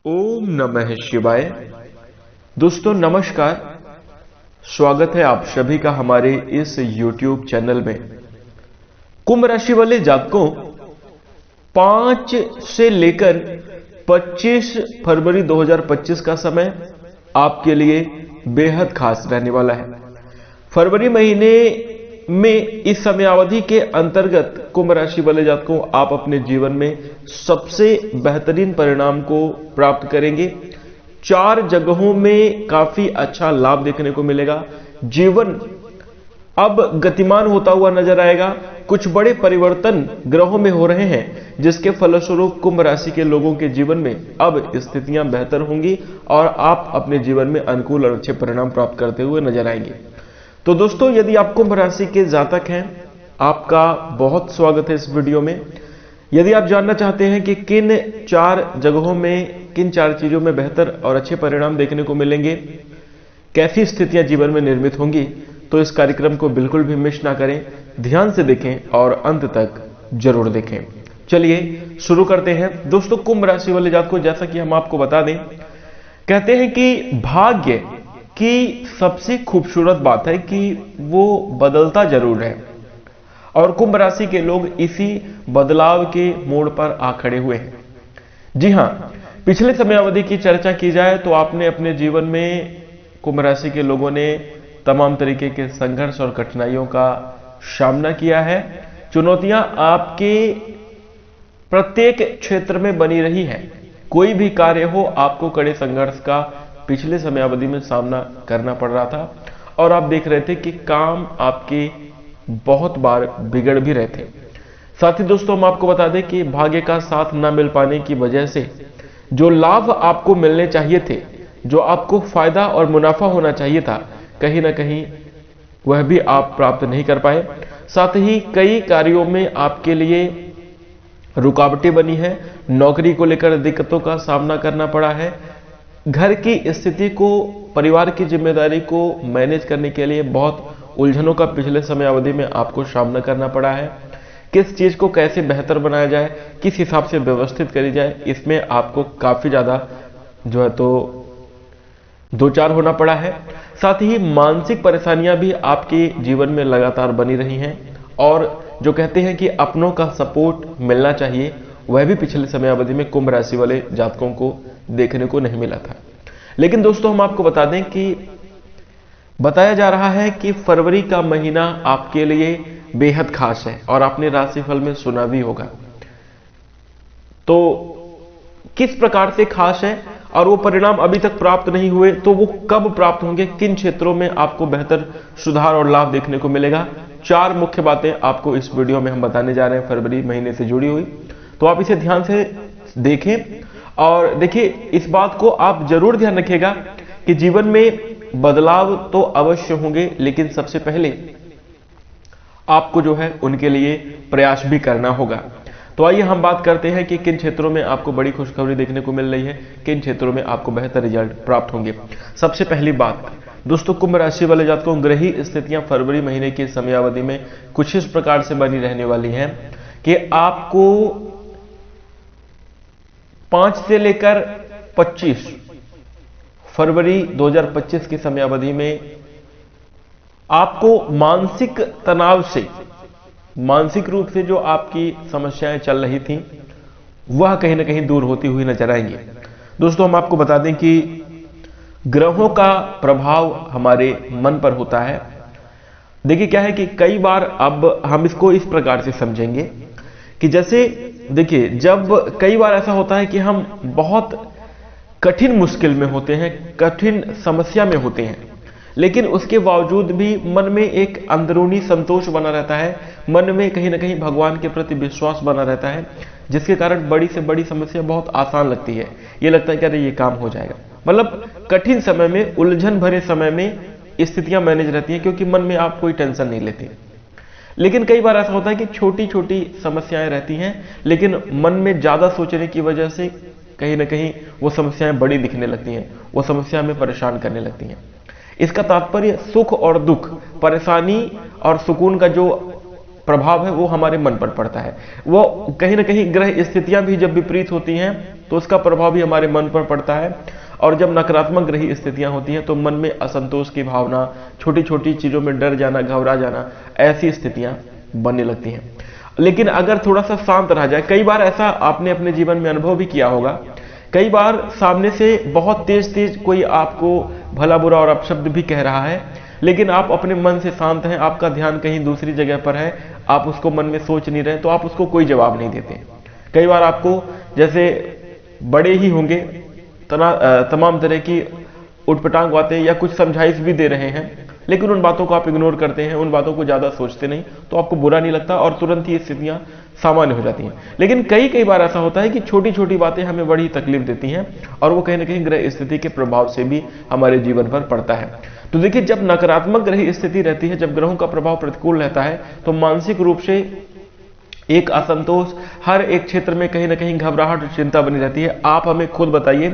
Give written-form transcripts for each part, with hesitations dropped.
ओम नमः शिवाय। दोस्तों नमस्कार, स्वागत है आप सभी का हमारे इस YouTube चैनल में। कुंभ राशि वाले जातकों 5 से लेकर 25 फरवरी 2025 का समय आपके लिए बेहद खास रहने वाला है। फरवरी महीने में इस समयावधि के अंतर्गत कुंभ राशि वाले जातकों आप अपने जीवन में सबसे बेहतरीन परिणाम को प्राप्त करेंगे। 4 जगहों में काफी अच्छा लाभ देखने को मिलेगा। जीवन अब गतिमान होता हुआ नजर आएगा। कुछ बड़े परिवर्तन ग्रहों में हो रहे हैं जिसके फलस्वरूप कुंभ राशि के लोगों के जीवन में अब स्थितियां बेहतर होंगी और आप अपने जीवन में अनुकूल और अच्छे परिणाम प्राप्त करते हुए नजर आएंगे। तो दोस्तों, यदि आप कुंभ राशि के जातक हैं, आपका बहुत स्वागत है इस वीडियो में। यदि आप जानना चाहते हैं कि किन 4 जगहों में, किन 4 चीजों में बेहतर और अच्छे परिणाम देखने को मिलेंगे, कैसी स्थितियां जीवन में निर्मित होंगी, तो इस कार्यक्रम को बिल्कुल भी मिस ना करें, ध्यान से देखें और अंत तक जरूर देखें। चलिए शुरू करते हैं। दोस्तों, कुंभ राशि वाले जातकों, जैसा कि हम आपको बता दें, कहते हैं कि भाग्य की सबसे खूबसूरत बात है कि वो बदलता जरूर है और कुंभ राशि के लोग इसी बदलाव के मोड़ पर आ खड़े हुए हैं। जी हां, पिछले समयावधि की चर्चा की जाए तो आपने अपने जीवन में, कुंभ राशि के लोगों ने तमाम तरीके के संघर्ष और कठिनाइयों का सामना किया है। चुनौतियां आपके प्रत्येक क्षेत्र में बनी रही है। कोई भी कार्य हो, आपको कड़े संघर्ष का पिछले समयावधि में सामना करना पड़ रहा था और आप देख रहे थे कि काम आपके बहुत बार बिगड़ भी रहे थे। साथ ही दोस्तों, हम आपको बता दें कि भाग्य का साथ न मिल पाने की वजह से जो लाभ आपको मिलने चाहिए थे, जो आपको फायदा और मुनाफा होना चाहिए था, कहीं ना कहीं वह भी आप प्राप्त नहीं कर पाए। साथ ही कई कार्यों में आपके लिए रुकावटें बनी है। नौकरी को लेकर दिक्कतों का सामना करना पड़ा है। घर की स्थिति को, परिवार की जिम्मेदारी को मैनेज करने के लिए बहुत उलझनों का पिछले समय अवधि में आपको सामना करना पड़ा है। किस चीज को कैसे बेहतर बनाया जाए, किस हिसाब से व्यवस्थित करी जाए, इसमें आपको काफी ज्यादा जो है तो दो चार होना पड़ा है। साथ ही मानसिक परेशानियां भी आपके जीवन में लगातार बनी रही हैं और जो कहते हैं कि अपनों का सपोर्ट मिलना चाहिए, वह भी पिछले समय अवधि में कुंभ राशि वाले जातकों को देखने को नहीं मिला था। लेकिन दोस्तों, हम आपको बता दें कि बताया जा रहा है कि फरवरी का महीना आपके लिए बेहद खास है और आपने राशिफल में सुना भी होगा। तो किस प्रकार से खास है और वो परिणाम अभी तक प्राप्त नहीं हुए, तो वो कब प्राप्त होंगे, किन क्षेत्रों में आपको बेहतर सुधार और लाभ देखने को मिलेगा, 4 मुख्य बातें आपको इस वीडियो में हम बताने जा रहे हैं फरवरी महीने से जुड़ी हुई। तो आप इसे ध्यान से देखें और देखिए, इस बात को आप जरूर ध्यान रखिएगा कि जीवन में बदलाव तो अवश्य होंगे, लेकिन सबसे पहले आपको जो है उनके लिए प्रयास भी करना होगा। तो आइए हम बात करते हैं कि किन क्षेत्रों में आपको बड़ी खुशखबरी देखने को मिल रही है, किन क्षेत्रों में आपको बेहतर रिजल्ट प्राप्त होंगे। सबसे पहली बात दोस्तों, कुंभ राशि वाले जातकों, ग्रही स्थितियां फरवरी महीने की समयावधि में कुछ इस प्रकार से बनी रहने वाली हैं कि आपको 5 से लेकर 25 फरवरी 2025 की समयावधि में आपको मानसिक तनाव से, मानसिक रूप से जो आपकी समस्याएं चल रही थी, वह कहीं ना कहीं दूर होती हुई नजर आएंगी। दोस्तों, हम आपको बता दें कि ग्रहों का प्रभाव हमारे मन पर होता है। देखिए क्या है कि कई बार, अब हम इसको इस प्रकार से समझेंगे कि जैसे देखिए, जब कई बार ऐसा होता है कि हम बहुत कठिन मुश्किल में होते हैं, कठिन समस्या में होते हैं, लेकिन उसके बावजूद भी मन में एक अंदरूनी संतोष बना रहता है, मन में कहीं ना कहीं भगवान के प्रति विश्वास बना रहता है, जिसके कारण बड़ी से बड़ी समस्या बहुत आसान लगती है। ये लगता है कि अरे ये काम हो जाएगा। मतलब कठिन समय में, उलझन भरे समय में स्थितियां मैनेज रहती हैं क्योंकि मन में आप कोई टेंशन नहीं लेते। लेकिन कई बार ऐसा होता है कि छोटी छोटी समस्याएं रहती हैं, लेकिन मन में ज्यादा सोचने की वजह से कहीं ना कहीं वो समस्याएं बड़ी दिखने लगती हैं, वो समस्या हमें परेशान करने लगती हैं। इसका तात्पर्य सुख और दुख, परेशानी और सुकून का जो प्रभाव है वो हमारे मन पर पड़ता है। वो कहीं ना कहीं ग्रह स्थितियां भी जब विपरीत होती हैं तो उसका प्रभाव भी हमारे मन पर पड़ता है। और जब नकारात्मक ग्रही स्थितियां होती हैं तो मन में असंतोष की भावना, छोटी छोटी चीजों में डर जाना, घबरा जाना, ऐसी स्थितियां बनने लगती हैं। लेकिन अगर थोड़ा सा शांत रहा जाए, कई बार ऐसा आपने अपने जीवन में अनुभव भी किया होगा, कई बार सामने से बहुत तेज तेज कोई आपको भला बुरा और अपशब्द भी कह रहा है, लेकिन आप अपने मन से शांत हैं, आपका ध्यान कहीं दूसरी जगह पर है, आप उसको मन में सोच नहीं रहे, तो आप उसको कोई जवाब नहीं देते। कई बार आपको जैसे बड़े ही होंगे, तमाम तरह की उटपटांग बातें या कुछ समझाइश भी दे रहे हैं, लेकिन उन बातों को आप इग्नोर करते हैं, उन बातों को ज्यादा सोचते नहीं, तो आपको बुरा नहीं लगता और तुरंत ही स्थितियां सामान्य हो जाती हैं। लेकिन कई बार ऐसा होता है कि छोटी छोटी बातें हमें बड़ी तकलीफ देती हैं और वो कहीं ना कहीं ग्रह स्थिति के प्रभाव से भी हमारे जीवन पर पड़ता है। तो देखिए, जब नकारात्मक ग्रह स्थिति रहती है, जब ग्रहों का प्रभाव प्रतिकूल रहता है, तो मानसिक रूप से एक असंतोष, हर एक क्षेत्र में कहीं ना कहीं घबराहट और चिंता बनी रहती है। आप हमें खुद बताइए,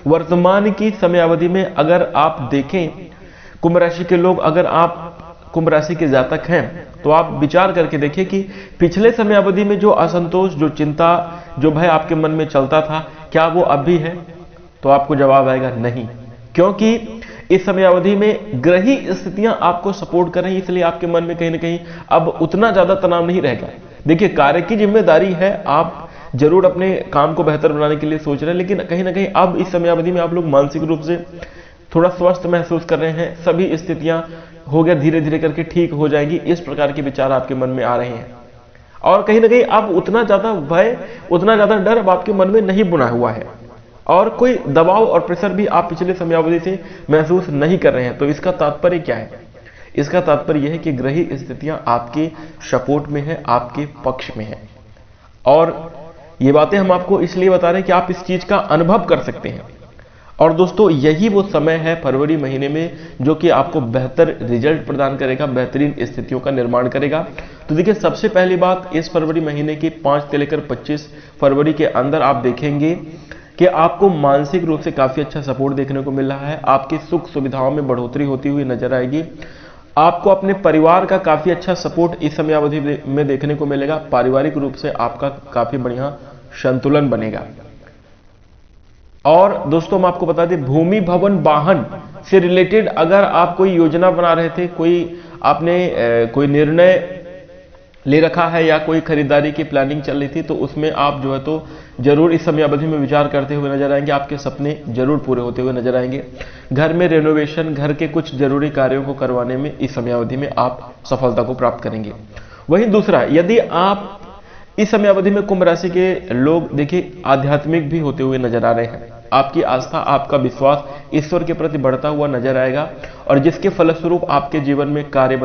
वर्तमान की समय अवधि में अगर आप देखें कुंभ राशि के लोग, अगर आप कुंभ राशि के जातक हैं, तो आप विचार करके देखिए कि पिछले समय अवधि में जो असंतोष, जो चिंता, जो भय आपके मन में चलता था, क्या वो अब भी है? तो आपको जवाब आएगा नहीं, क्योंकि इस समय अवधि में ग्रही स्थितियां आपको सपोर्ट कर रही हैं, इसलिए आपके मन में कहीं ना कहीं अब उतना ज्यादा तनाव नहीं रहेगा। देखिए, कार्य की जिम्मेदारी है, आप जरूर अपने काम को बेहतर बनाने के लिए सोच रहे हैं, लेकिन कहीं ना कहीं अब इस समय अवधि में आप लोग मानसिक रूप से थोड़ा स्वस्थ महसूस कर रहे हैं, सभी स्थितियां हो गया धीरे धीरे करके ठीक हो जाएगी, इस प्रकार के विचार आपके मन में आ रहे हैं। और कहीं ना कहीं अब उतना ज्यादा भय, उतना ज्यादा डर अब आपके मन में नहीं बुना हुआ है, और कोई दबाव और प्रेशर भी आप पिछले समयावधि से महसूस नहीं कर रहे हैं। तो इसका तात्पर्य क्या है? इसका तात्पर्य यह है कि ग्रही स्थितियां आपके सपोर्ट में है, आपके पक्ष में है। और ये बातें हम आपको इसलिए बता रहे हैं कि आप इस चीज का अनुभव कर सकते हैं। और दोस्तों, यही वो समय है फरवरी महीने में जो कि आपको बेहतर रिजल्ट प्रदान करेगा, बेहतरीन स्थितियों का निर्माण करेगा। तो देखिए, सबसे पहली बात, इस फरवरी महीने की 5 से लेकर 25 फरवरी के अंदर आप देखेंगे कि आपको मानसिक रूप से काफी अच्छा सपोर्ट देखने को मिल रहा है। आपकी सुख सुविधाओं में बढ़ोतरी होती हुई नजर आएगी। आपको अपने परिवार का काफी अच्छा सपोर्ट इस समयावधि में देखने को मिलेगा। पारिवारिक रूप से आपका काफी बढ़िया संतुलन बनेगा। और दोस्तों, हम आपको बता दें, भूमि भवन वाहन से रिलेटेड अगर आप कोई योजना बना रहे थे, कोई निर्णय ले रखा है या कोई खरीदारी की प्लानिंग चल रही थी, तो उसमें आप जो है तो जरूर इस समय अवधि में विचार करते हुए नजर आएंगे। आपके सपने जरूर पूरे होते हुए नजर आएंगे। घर में रेनोवेशन, घर के कुछ जरूरी कार्यों को करवाने में इस समय अवधि में आप सफलता को प्राप्त करेंगे। वहीं दूसरा, यदि आप इस समय अवधि में कुंभ राशि के लोग देखिए आध्यात्मिक भी होते हुए नजर आ रहे हैं, आपकी आस्था, आपका विश्वास ईश्वर के प्रति बढ़ता हुआ नजर आएगा, और जिसके फलस्वरूप आपके जीवन में कार्य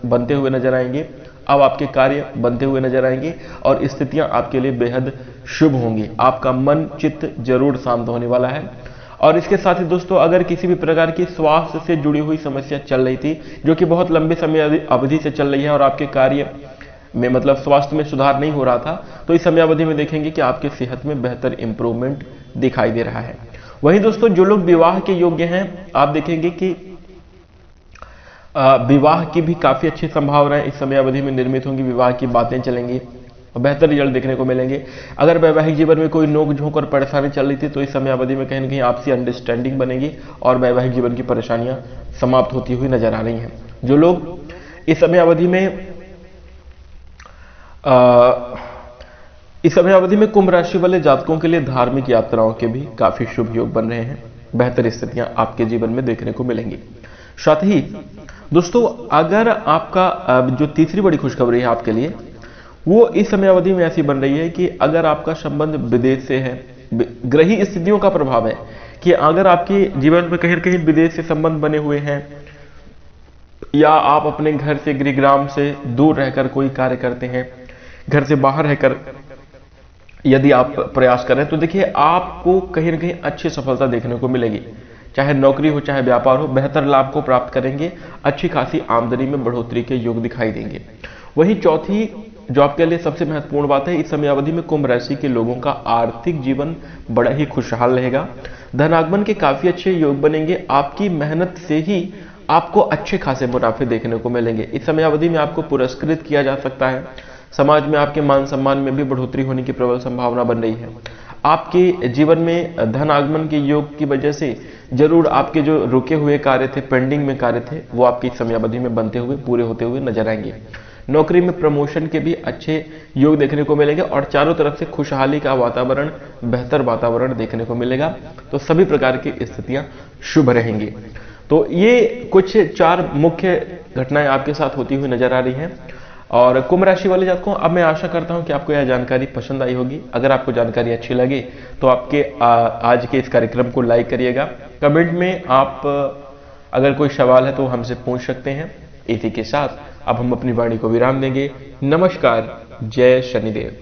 बनते हुए नजर आएंगे। अब आपके कार्य बनते हुए नजर आएंगे और स्थितियां आपके लिए बेहद शुभ होंगी। आपका मन चित्त जरूर शांत होने वाला है। और इसके साथ ही दोस्तों, अगर किसी भी प्रकार की स्वास्थ्य से जुड़ी हुई समस्या चल रही थी, जो कि बहुत लंबे समय अवधि से चल रही है, और आपके कार्य में मतलब स्वास्थ्य में सुधार नहीं हो रहा था, तो इस समय अवधि में देखेंगे कि आपके सेहत में बेहतर इंप्रूवमेंट दिखाई दे रहा है। वहीं दोस्तों, जो लोग विवाह के योग्य हैं, आप देखेंगे कि विवाह की भी काफी अच्छी संभावनाएं इस समय अवधि में निर्मित होंगी। विवाह की बातें चलेंगी और बेहतर रिजल्ट देखने को मिलेंगे। अगर वैवाहिक जीवन में कोई नोक झोंक और परेशानी चल रही थी, तो इस समय अवधि में कहीं ना कहीं आपसी अंडरस्टैंडिंग बनेगी और वैवाहिक जीवन की परेशानियां समाप्त होती हुई नजर आ रही हैं। जो लोग इस समय अवधि में कुंभ राशि वाले जातकों के लिए धार्मिक यात्राओं के भी काफी शुभ योग बन रहे हैं। बेहतर स्थितियां आपके जीवन में देखने को मिलेंगी। साथ ही दोस्तों, अगर आपका जो तीसरी बड़ी खुशखबरी है आपके लिए, वो इस समय अवधि में ऐसी बन रही है कि अगर आपका संबंध विदेश से है, ग्रही स्थितियों का प्रभाव है कि अगर आपके जीवन में कहीं ना कहीं विदेश से संबंध बने हुए हैं, या आप अपने घर से, गृहग्राम से दूर रहकर कोई कार्य करते हैं, घर से बाहर रहकर यदि आप प्रयास करें, तो देखिए आपको कहीं ना कहीं अच्छी सफलता देखने को मिलेगी। चाहे नौकरी हो, चाहे व्यापार हो, बेहतर लाभ को प्राप्त करेंगे। अच्छी खासी आमदनी में बढ़ोतरी के योग दिखाई देंगे। वहीं चौथी जो आपके लिए सबसे महत्वपूर्ण बात है, इस समय अवधि में कुंभ राशि के लोगों का आर्थिक जीवन बड़ा ही खुशहाल रहेगा। धन आगमन के काफी अच्छे योग बनेंगे। आपकी मेहनत से ही आपको अच्छे खासे मुनाफे देखने को मिलेंगे। इस समय अवधि में आपको पुरस्कृत किया जा सकता है। समाज में आपके मान सम्मान में भी बढ़ोतरी होने की प्रबल संभावना बन रही है। आपके जीवन में धन आगमन के योग की वजह से जरूर आपके जो रुके हुए कार्य थे, पेंडिंग में कार्य थे, वो आपकी समयावधि में बनते हुए पूरे होते हुए नजर आएंगे। नौकरी में प्रमोशन के भी अच्छे योग देखने को मिलेंगे और चारों तरफ से खुशहाली का वातावरण, बेहतर वातावरण देखने को मिलेगा। तो सभी प्रकार की स्थितियां शुभ रहेंगी। तो ये कुछ 4 मुख्य घटनाएं आपके साथ होती हुई नजर आ रही हैं। और कुंभ राशि वाले जातकों, अब मैं आशा करता हूं कि आपको यह जानकारी पसंद आई होगी। अगर आपको जानकारी अच्छी लगी तो आपके आज के इस कार्यक्रम को लाइक करिएगा। कमेंट में आप अगर कोई सवाल है तो हमसे पूछ सकते हैं। इसी के साथ अब हम अपनी वाणी को विराम देंगे। नमस्कार, जय शनिदेव।